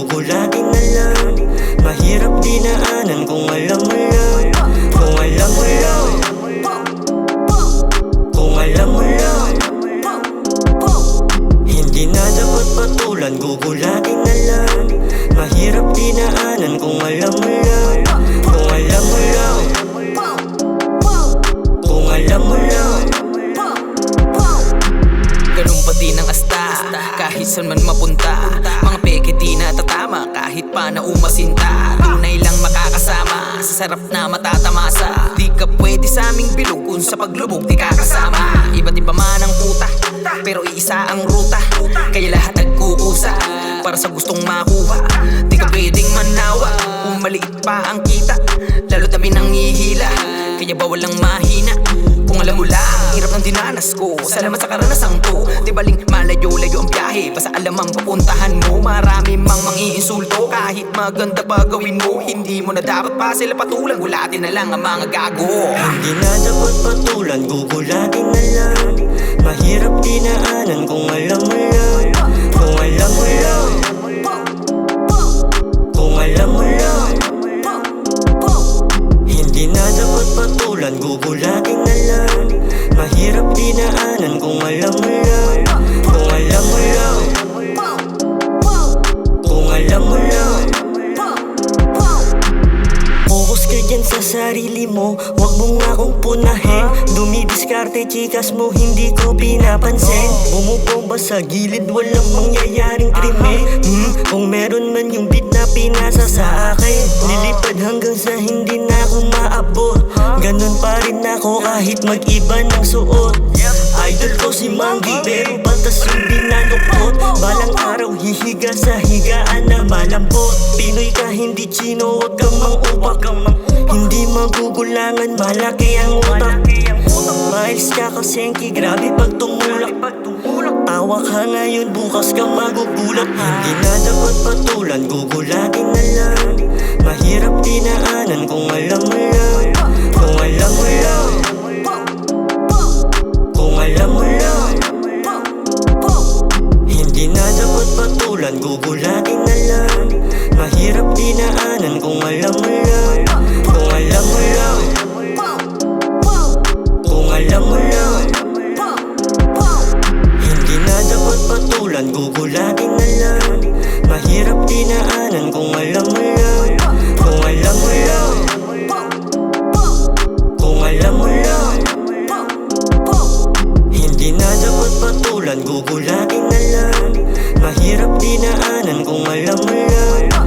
gugulatin na lang. Mahirap dinaanan kung alam mo lang. Kung alam mo lang. Kung alam mo lang. Hindi na dapat patulan, gugulatin na lang. Mahirap dinaanan kung alam mo lang. Kung alam mo lang. Kung alam mo lang. Ganun pa din ang asta, kahit saan man mapunta. Mga peke di natatama, kahit pa na umasinta. Tunay lang makakasama, sa sarap na matatamasa. Di ka pwede sa aming bilog, kung sa paglubog di kakasama. Iba't iba man ang puta, pero iisa ang ruta. Kaya lahat nagkukusa, para sa gustong makuha. Di ka pwedeng manawa, kung maliit pa ang kita. Lalo kami nang ihila, kaya bawal lang mahina. Kung alam mo lang, hirap ng dinanas ko. Salamat sa karanasang to. Di baling malayo-layo ang biyahe, basta alam ang papuntahan mo. Marami mang mangiinsulto, kahit maganda pa gawin mo. Hindi mo na dapat pa sila patulan, gulatin na lang ang mga gago. Hindi na dapat patulan, gugulatin na lang. Mahirap dinaanan kung alam mo lang. Kung alam mo lang. Kung alam mo lang. Hindi na dapat patulan, gugulatin na lang. Mahirap dinaanan kung alam mo lang. Kung alam mo lang. Kung alam mo lang. Focus ka dyan sa sarili mo, wag mong akong punahin. Dumidiskarte chikas mo, hindi ko pinapansin. Bumubomba sa gilid, walang mangyayaring krimen. Kung meron man yung beat na pinasa sa akin, nilipad hanggang sa hindi na ako maabot. Ganon pa rin ako kahit mag-iba ng suot. Idol ko si Mangi, pero batas yung binalukot. Balang araw hihiga sa higaan na malambot. Pinoy ka hindi Chino, wag kang mang-upak. Hindi magugulangan, malaki ang utak. Miles ka kasenki, grabe pag tumulak. Tawa ka ngayon, bukas ka magugulat. Hindi na dapat patulan, gugulatin na lang. Mahirap dinaanan kung alam mo lang. Kung alam mo lang. Kung alam mo lang. Hindi na dapat patulan, gugulatin na lang. Mahirap dinaanan kung alam mo lang. Kung alam mo lang. Kung alam mo lang. Hindi na dapat patulan, gugulatin na lang. Mahirap dinaanan kung alam mo lang. Kung alam mo lang. Kung alam mo lang. Hindi na dapat patulan, gugulatin na lang. Mahirap dinaanan kung alam mo lang.